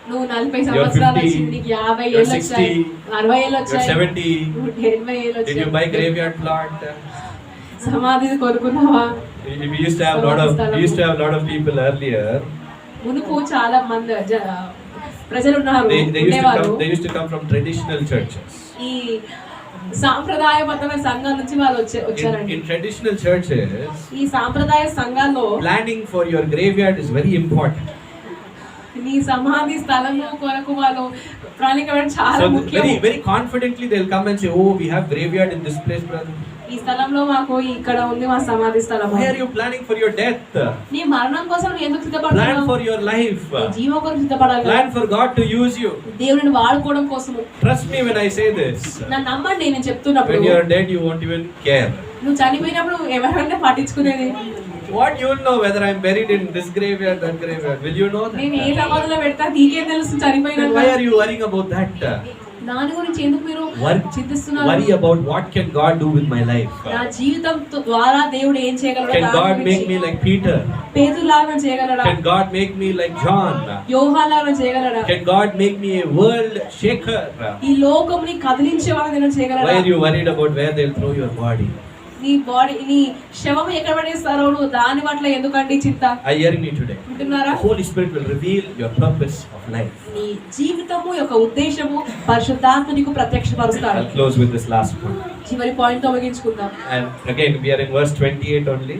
నువ్వు 40 You're సంవత్సరాలు 50, వచ్చింది, నీకు 50 you're ఏళ్ళు వచ్చాయి, 60, 60 ఏళ్ళు you're వచ్చాయి, 70. 80 ఏళ్ళు Did you buy వచ్చాయి. graveyard plot? సమాధిని కొనుక్కున్నావా? We used to have lot of people earlier. మునుపు చాలా మంది ప్రజలు ఉన్నారు, ఉండేవారు. They used to come from traditional churches. ఈ సాంప్రదాయబద్ధమైన సంఘాల నుంచి వాళ్ళు వచ్చారండి. In traditional churches, ఈ సాంప్రదాయ సంఘాల్లో planning for your graveyard is very important. నీ సమాధి స్థలము కొరకు వాళ్ళు ప్రణాళిక వేయడం చాలా So ముఖ్యం. very confidently they'll come and say, oh, we have graveyard in this place, brother. ఈ స్థలంలో మాకు ఇక్కడ ఉంది మా సమాధి స్థలము. Why are you planning for your death? నీ మరణం కోసం నువ్వు ఎందుకు Plan సిద్ధపడుతున్నావు? for your life. నీ జీవం కోసం సిద్ధపడాలి. Plan for God to use you. దేవుడిని వాడుకోవడం కోసము. Trust me when I say this. నన్ను నమ్మండి నేను చెప్తున్నప్పుడు. When you are dead, you won't even care. నువ్వు చనిపోయినప్పుడు ఎవరైనా పట్టించుకునేది? What you will know whether I am buried in this graveyard, that graveyard? Will you know నేను ఏ that? సమాధిలో పెడతా నీకేం తెలుసు Then చనిపోయినాక? why are you worrying about that? దాని గురించి ఎందుకు మీరు చింతిస్తున్నారు? Worry about what can God do with my life. నా జీవితం ద్వారా దేవుడు ఏం చేయగలడు? Can God make me like Peter? పేతురులాగా చేయగలడా? Can God make me like John? యోహానులాగా చేయగలడా? Can God make me a world shaker? ఈ లోకంని కదిలించేవాడు నేను చేయగలడా? Why are you worried about where they'll throw your body? నీ body నీ శవం ఎక్కడ పడేస్తారో నువ్వు దాని పట్ల ఎందుకండి చింత? Are you hearing me today? వింటున్నారా? The Holy Spirit will reveal your purpose of life. నీ జీవితము యొక్క ఉద్దేశము పరిశుద్ధాత్మ నీకు ప్రత్యక్షపరుస్తాడు. I'll close with this last point. చివరి పాయింట్ తో ముగించుకుందాం. And again, we are in verse 28 only.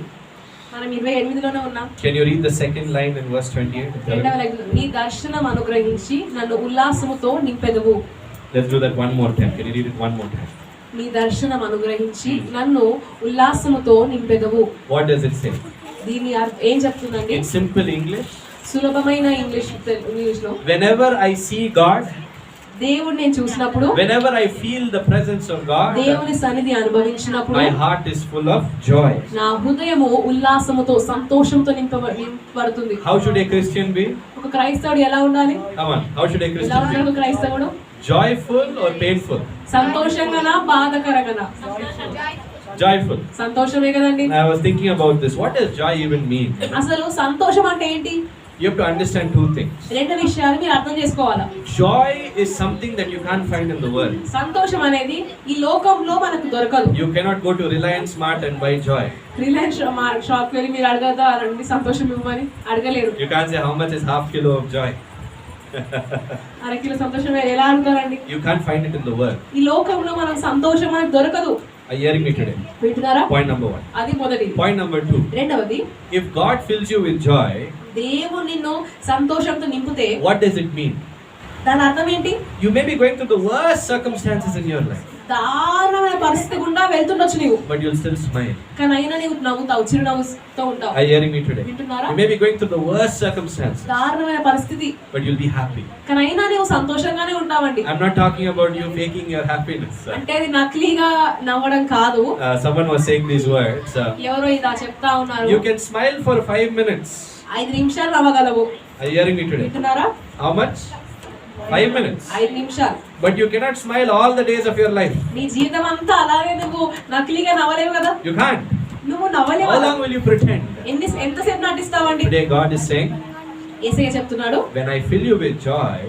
మనం 28లోనే ఉన్నాం. Can you read the second line in verse 28? రెండవ లైన్, నీ దర్శనం అనుగ్రహించి నన్ను ఉల్లాసముతో నింపెదవు. Let's do that one more time. Can you read it one more time? నీ దర్శనం అనుగ్రహించి నన్ను ఉల్లాసముతో నింపెదవు. What does it say? దీని ఏం చెప్తుందండి? In simple English, సులభమైన ఇంగ్లీష్ లో, whenever I see God, దేవుడిని నేను చూసినప్పుడు, whenever I feel the presence of God, దేవుని సన్నిధి అనుభవించినప్పుడు my heart is full of joy. నా హృదయము ఉల్లాసముతో సంతోషంతో నింపబడుతుంది. How should a Christian be? ఒక క్రైస్తవుడు ఎలా ఉండాలి? Come on. How should a ఎలా Christian ఉండాలి be? ఒక క్రైస్తవుడు? Joyful or painful? సంతోషంగానా బాధకరంగానా? Joyful. సంతోషమే కదండి. I was thinking about this. What does joy even mean? అసలు సంతోషం అంటే ఏంటి? You have to understand two things. రెండు విషయాలు మీరు అర్థం చేసుకోవాలా. Joy is something that you can't find in the world. సంతోషం అనేది ఈ లోకంలో మనకు దొరకదు. You cannot go to Reliance Mart and buy joy. Reliance shop కి వెళ్ళి మీరు అడగదా రండి సంతోషం ఇవ్వమని? అడగలేరు. You can't say how much is half kilo of joy. అరకిలో సంతోషం ఎలా అడుగుతారండి? You can't find it in the world. ఈ లోకంలో మనకు సంతోషం మనకు దొరకదు. Are you hearing me today? వింటున్నారా? Point number 1. అది మొదటి. Point number 2. రెండవది, If God fills you with joy, దేవుడు నిన్ను సంతోషంతో నింపితే what does it mean? దాని అర్థం ఏంటి? You may be going through the worst circumstances in your life, దారుణమైన పరిస్థితి గుండా వెళ్తుండొచ్చు నీవు, but you'll still smile. కానీ అయినా నీవు నవ్వుతావు, చిరునవ్వుతో ఉంటావు. Are you hearing me today? వింటున్నారా? You may be going through the worst circumstances, దారుణమైన పరిస్థితి, but you'll be happy. కానీ అయినా నీవు సంతోషంగానే ఉంటావండి. I'm not talking about you faking your happiness. అంటే అది నకిలీగా నవ్వడం కాదు. Someone was saying these words. ఎవరో ఇలా చెప్తా ఉన్నారు. You can smile for 5 minutes. 5 నిమిషాలు నవ్వగలవు. Are you hearing me today? వింటున్నారా? How much? 5 minutes. 5 నిమిషాలు. But you cannot smile all the days of your life. నీ జీవితం అంతా అలాగే నువ్వు నకిలీగా నవ్వలేవు కదా. You can't. నువ్వు నవ్వలేవు. How long will you pretend? ఎంతసేపు నటిస్తావండి? Today God is saying, యేసయ్య చెప్తున్నాడు, when I fill you with joy,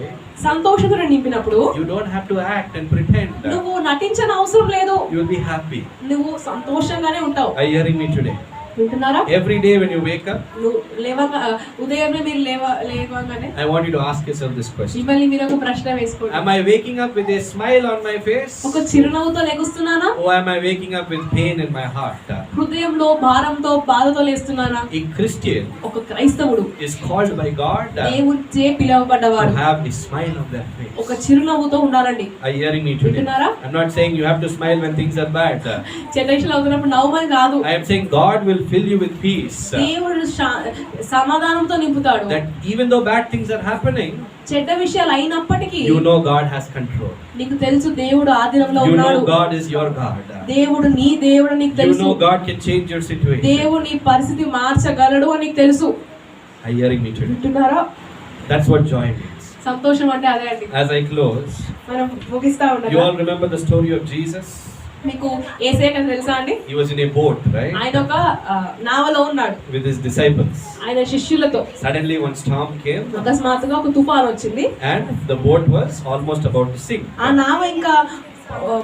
సంతోషంతో నింపినప్పుడు you don't have to act and pretend. నువ్వు నటించని అవసరం లేదు. You will be happy. నువ్వు సంతోషంగానే ఉంటావు. Are you hearing me today? వింటున్నారా? Every day when you wake up, నువ్వు ఉదయమే మీరు లేవగానే I want you to ask yourself this question. మిమ్మల్ని మీరు ఒక ప్రశ్న వేసుకోండి. Am I waking up with a smile on my face? ఒక చిరునవ్వుతో లెగుస్తున్నానా? Or am I waking up with pain in my heart? హృదయంలో భారంతో బాధతో లేస్తున్నానా? A Christian ఒక క్రైస్తవుడు is called by God దేవునిచే పిలువబడ్డవాడు to have a smile on their face. ఒక చిరునవ్వుతో ఉండాలండి. Are you hearing me today? వింటున్నారా? I'm not saying you have to smile when things are bad. చెడ్డలు అవుతున్నప్పుడు నవ్వమని కాదు. I am saying God will fill you with peace. దేవుడు సమాధానంతో నింపుతాడు. That even though bad things are happening, చెడ్డ విషయాలు అయినప్పటికీ you know God has control. నీకు తెలుసు దేవుడు ఆధీనంలో You ఉన్నాడు. know God is your God. దేవుడు నీ దేవుడు నీకు You తెలుసు. know God can change your situation. దేవుడు నీ పరిస్థితి మార్చగలడు అని నీకు తెలుసు. Are you hearing me today? వింటున్నారా? That's what joy means. సంతోషం అంటే అదే అండి. As I close, మనం ముగిస్తా you ఉంటాం. all remember the story of Jesus? మీకు యేసయ్య కథ తెలుసా అండి? He was in a boat, right? ఆయన ఒక నావలో ఉన్నాడు With his disciples. ఆయన శిష్యులతో. Suddenly one storm came అకస్మాత్తుగా ఒక తుఫాన్ వచ్చింది. and the boat was almost about to sink. ఆ నావ ఇంకా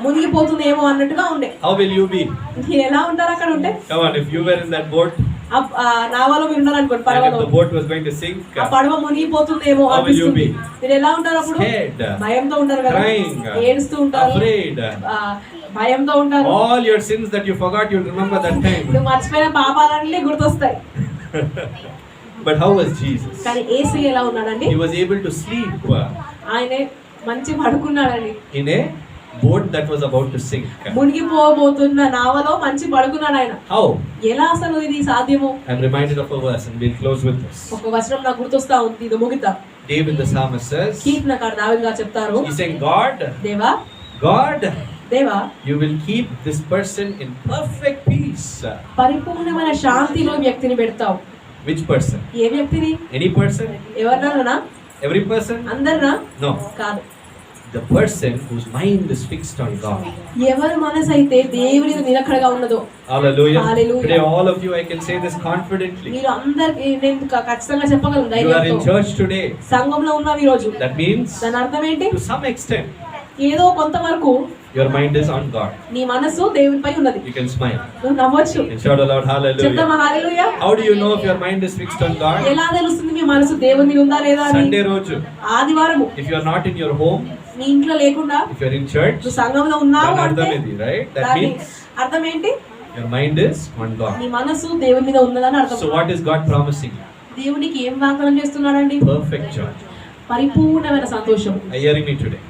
మునిగిపోతుందేమో అన్నట్టుగా ఉండే. How will you be? మీరు ఎలా ఉంటారు అక్కడ ఉంటే? Come on, if you were in that boat ఆ నావలో మీరు ఉన్నారు అనుకోండి, and if పడవలో. the boat was going to sink, ఆ పడవ మునిగిపోతుందేమో How will you అనిపిస్తుంది. be? మీరు ఎలా ఉంటారు అప్పుడు? scared, భయంతో ఉంటారు కదా, crying, ఏడుస్తూ ఉంటారు, afraid. భయంతో ఉంటారు. All your sins that you forgot, you'll remember that time. నువ్వు మర్చిపోయిన పాపాలన్నీ గుర్తొస్తాయి. But how was Jesus? కానీ యేసయ్య ఎలా ఉన్నాడండి? He was able to sleep ఆయన మంచి పడుకున్నాడండి. in a boat that was about to sink. మునిగిపోబోతున్న నావలో మంచి పడుకున్నాడు ఆయన. How? ఎలా అసలు ఇది సాధ్యము? I'm reminded of a verse and we'll close with this. ఒక వచనం నాకు గుర్తొస్తా ఉంది, ఇది ముగిద్దాం. David the psalmist says, కీర్తనకారుడు దావీదు గారు చెప్తారు, he's saying, God, దేవా you will keep this person in perfect peace. పరిపూర్ణమైన శాంతిలో వ్యక్తిని పెడతావు. Which person? ఏ వ్యక్తిని? Any person? ఎవరినన్నా? Every person? అందరినా? No. కాదు. The person whose mind is fixed on God. ఎవరి మనసు అయితే దేవుని మీద నిలకడగా ఉన్నదో. Hallelujah. Hallelujah. Today all of you, I can say this confidently. మీరు అందరికి నేను ఖచ్చితంగా చెప్పగలను You are in ధైర్యంతో. church today. సంఘంలో ఉన్నాం ఈ రోజు. That means దాని అర్థం ఏంటి? to some extent ఏదో కొంతవరకు your mind is on God. నీ మనసు దేవునిపై ఉన్నది. You can smile. నువ్వు నవ్వచ్చు. And shout aloud hallelujah. చెప్తామా హల్లెలూయా? How do you know if your mind is fixed on God? ఎలా తెలుస్తుంది మీ మనసు దేవుని మీద ఉందా లేదా అని? Sunday roju. ఆదివారము If you are not in your home, నీ ఇంట్లో లేకుండా if you are in church, నువ్వు సంఘంలో ఉన్నావు then అంటే ardham idi, right? That దాని means అర్థం ఏంటి? your mind is on God. నీ మనసు దేవుని మీద ఉన్నదని అర్థం. So what is God promising you? దేవునికి ఏం వాగ్దానం చేస్తున్నాడండి? Perfect joy. పరిపూర్ణమైన సంతోషం. Are you hearing me today?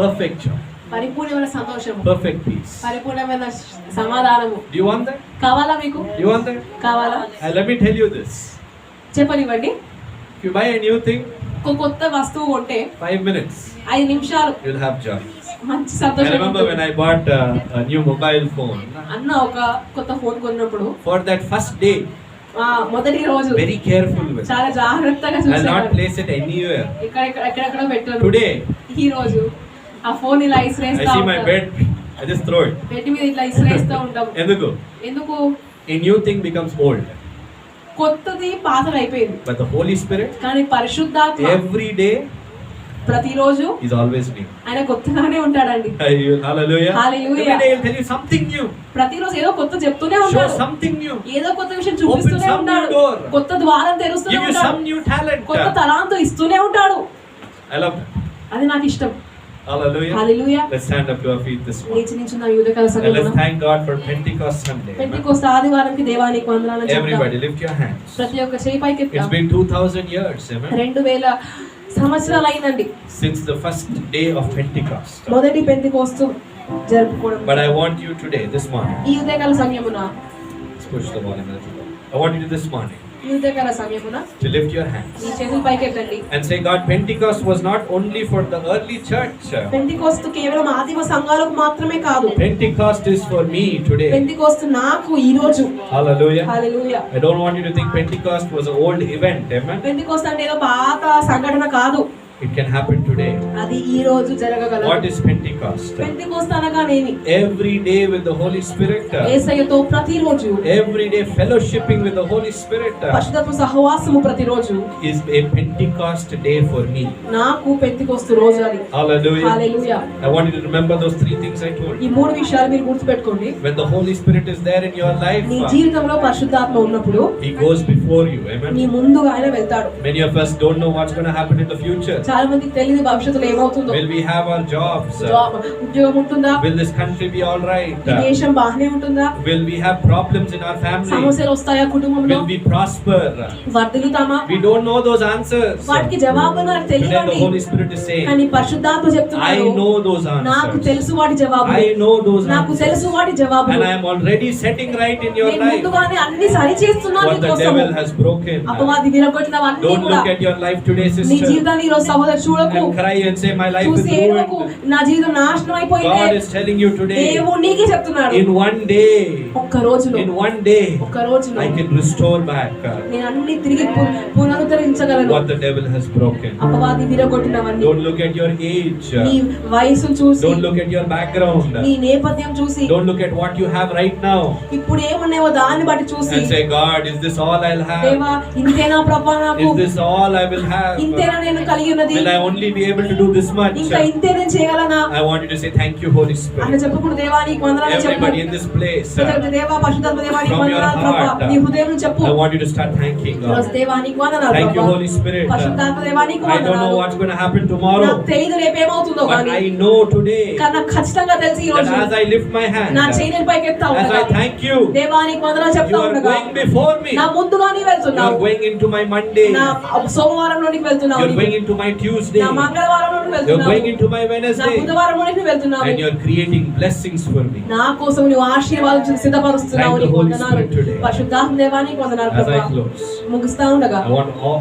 Perfect joy. పరిపూర్ణమైన సంతోషము. Perfect peace. పరిపూర్ణమైన సమాధానము. Do you want that? కావాలా మీకు? Do you want that? కావాలా? Let me tell you this. చెప్పనివ్వండి. If you buy a new thing, ఒక కొత్త వస్తువు కొంటే 5 minutes, 5 నిమిషాలు you'll have joy. మంచి I సంతోషం remember when ఉంటుంది. I bought a new mobile phone. అన్న ఒక కొత్త ఫోన్ కొన్నప్పుడు For that first day, మొదటి రోజు very careful with it. చాలా జాగ్రత్తగా I'll not చూసాను. place it anywhere. ఎక్కడెక్కడ పెట్టాను. Today, ఈ రోజు ఆ ఫోన్ ఇలా I ఇసిరేస్తా see my ఉంటాం. bed, I just throw it. Bed మీద ఇట్లా ఇసిరేస్తా ఉంటాం. ఎందుకు? ఎందుకు? A new thing becomes old. కొత్తది పాతది అయిపోయింది. But the Holy Spirit, కానీ పరిశుద్ధాత్మ every day ప్రతిరోజు is always new. ఆయన కొత్తగానే ఉంటాడండి. Hallelujah. Hallelujah. Every day he'll tell you something new. ప్రతిరోజు ఏదో కొత్త చెప్తూనే Show ఉంటాడు. something new. ఏదో కొత్త విషయం చూపిస్తూనే some ఉంటాడు. new door. కొత్త ద్వారం తెరుస్తూనే Give you ఉంటాడు. some new talent. కొత్త తలాంతు ఇస్తూనే ఉంటాడు. I love that. అది నాకు ఇష్టం. Hallelujah. Hallelujah. Let's stand up to our feet this morning. లేచి నిల్చున్న యువకుల And సంఘమున let's thank God for Pentecost Sunday. Amen. పెంటెకోస్తు ఆదివారంకి దేవానికి వందనాలు చెప్తాం. Everybody lift your hands. ప్రతి ఒక్క చేయి పైకి It's ఎత్తాం. been 2000 years, amen, 2000 సంవత్సరాలు అయిందండి since the first day of Pentecost. మొదటి పెంటెకోస్తు జరుపుకోవడం. But I want you today, this morning, ఈ ఉదయకాల సమయమున let's push the volume a little bit. I want you to this morning ఈ ఉదయకాల సమయమున to lift your hands ఈ చేతులు పైకి ఎత్తండి. and say, God, Pentecost was not only for the early church. పెంటెకోస్తు కేవలం ఆదిమ సంఘాలకు మాత్రమే కాదు. Pentecost is for me today. పెంటెకోస్తు నాకు ఈ రోజు. Hallelujah. Hallelujah. I don't want you to think Pentecost was an old event, amen. పెంటెకోస్తు అంటే ఏదో పాత సంఘటన కాదు. It can happen today. అది ఈ రోజు జరగగలదు. What is Pentecost? పెంతెకోస్తు అనగానేమి? Every day with the Holy Spirit. యేసయ్యతో ప్రతిరోజు Every day fellowshipping with the Holy Spirit పరిశుద్ధాత్మ సహవాసము ప్రతిరోజు is a Pentecost day for me. నాకు పెంతెకోస్తు రోజు అది. Hallelujah. Hallelujah. I want you to remember those three things I told ఈ you. మూడు విషయాలు మీరు గుర్తుపెట్టుకోండి. When the Holy Spirit is there in your life, నీ జీవితంలో పరిశుద్ధాత్మ ఉన్నప్పుడు He goes before you. నీ Amen. ముందుగా ఆయన వెళ్తాడు. Many of us don't know what's going to happen in the future. చాలా మందికి తెలియదు భవిష్యత్తులో ఏమవుతుందో. Will we have our jobs? ఉద్యోగం ఉంటుందా? Will this country be all right? ఈ దేశం బాగానే ఉంటుందా? Will we have problems in our family? సమస్యలు వస్తాయా కుటుంబంలో? Will we prosper? వర్ధిల్లుతామా? We don't know those answers. వాటికి జవాబులు నాకు Today the తెలియవండి. Holy Spirit is saying, కానీ పరిశుద్ధాత్మ I చెప్తున్నాడు, know those నాకు answers. తెలుసు వాటి జవాబులు. I know those నాకు answers. తెలుసు వాటి జవాబులు. And I am already setting right in your నేను life ముందుగానే అన్ని సరి చేస్తున్నాను what the నీకోసము. devil has broken. అపవాది విరగొట్టినవన్నీ Don't కూడా. look at your life today, నీ sister, జీవితాన్ని ఈ రోజు సహోదరు చూడకు. and cry and say, my life is చూసి ఏడవకు, ruined. నా జీవితం నాశనం అయిపోయింది. God is telling you today, దేవుడు నీకే చెప్తున్నాడు, in one day, ఒక్క రోజులో in one day, ఒక్క రోజులో I can restore back నేను అన్ని తిరిగి పునరుద్ధరించగలను. what the devil has broken. అపవాది విరగొట్టినవన్నీ. Don't look at your age. నీ వయసు చూసి, Don't look at your background. నీ నేపథ్యం చూసి, Don't look at what you have right now ఇప్పుడు ఏమున్నాయో దాన్ని బట్టి చూసి, and say, God, is this all I'll have? దేవా ఇంతేనా ప్రభా నాకు? Is this all I will have? ఇంతేనా నేను కలిగి ఉన్నది? Will I only be able to do this much? ఇంకా ఇంతే నేను చేయగలనా? I want you to say, thank you, Holy అని Spirit. చెప్పకుండా దేవా నీకు వందనాలు చెప్పు. Everybody in this place, దేవా పరిశుద్ధాత్మ దేవా నీకు from your వందనాలు ప్రభా. heart, నీ హృదయం నుంచి చెప్పు. I want you to start thanking ఈరోజు God. దేవా నీకు వందనాలు Thank you, ప్రభా. Holy Spirit. పరిశుద్ధాత్మ దేవా నీకు I don't know వందనాలు. what's going to happen tomorrow, నాకు తెలియదు రేపు ఏమవుతుందో but కానీ I know today కానీ నాకు ఖచ్చితంగా తెలుసు ఈ that రోజు as I lift my hand, నా చేతుల పైకి ఎత్తా as ఉండగా I thank you, దేవా నీకు వందనాలు you చెప్తా are ఉండగా going before me. నా ముందుగానే You వెళ్తున్నావు. are going into my Monday. నా సోమవారంలోనికి వెళ్తున్నావు. You're going into my Tuesday. నా మంగళవారంలోనికి You're వెళ్తున్నావు. going into my నా Wednesday. బుధవారంలోనికి వెళ్తున్నావు. And you're creating blessings for me. నా కోసం నువ్వు ఆశీర్వాదం సిద్ధపరుస్తున్నావు. Thank the నీకు Holy వందనాలు. Spirit today. పరిశుద్ధాత్మ దేవా నీకు వందనాలు As I ప్రభా. close, ముగిస్తా ఉండగా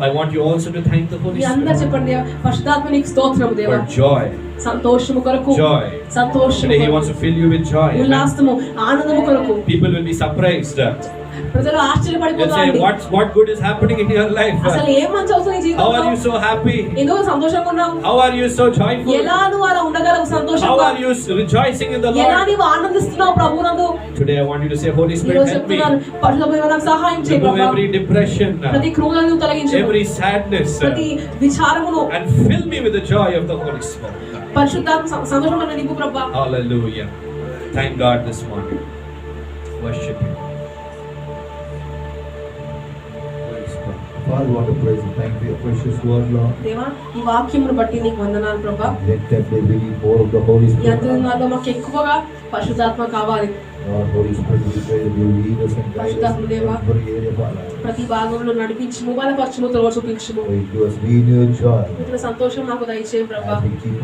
I want you also to thank the Holy మీ అందరూ Spirit చెప్పండి దేవా, పరిశుద్ధాత్మ నీకు స్తోత్రం దేవా. for joy. సంతోషము కొరకు, Joy. సంతోషము Today He కొరకు, wants to fill you with joy. Amen. ఉల్లాసము ఆనందము కొరకు. People will be surprised. ప్రజలు They'll ఆశ్చర్యపడిపోతారు. say, what good is happening in your life? అసలు ఏం మంచి అవుతుంది ఈ How are జీవితంలో? you so happy? ఎందుకు సంతోషంగా ఉన్నావు? How are you so joyful? ఎలా నువ్వు అలా ఉండగలవు How సంతోషంగా? are you rejoicing in the ఎలా Lord? నీవు ఆనందిస్తున్నావు ప్రభునందు? Today I want you to say, Holy ఈ Spirit, రోజు help me. చెప్తున్నాను, పరిశుద్ధ దేవా నాకు సహాయం చేయి Remove ప్రభా. every depression, ప్రతి కృంగను తొలగించు, every sadness, ప్రతి విచారమును and fill me with the joy of the Holy Spirit. పరిశుద్ధాత్మ సంతోషంలో నింపు ప్రభా. Hallelujah. Thank God this morning. Worship Him. Father, we want to praise and thank you for your precious word, Lord. దేవా ఈ వాక్యమును బట్టి నీకు వందనాలు ప్రభా. Let that there be more of the Holy ఈ Spirit. అంతరంగాల్లో మాకు ఎక్కువగా పరిశుద్ధాత్మ కావాలి. Lord, Holy Spirit, we pray that you lead us and guide us in పరిశుద్ధాత్మ దేవా, every area of our life. ప్రతి భాగంలో నడిపించుము, బలపరచుము, త్రోవ చూపించుము. Pray to us, we in your joy ఇతర సంతోషం మాకు దయచేయం ప్రభా. as we keep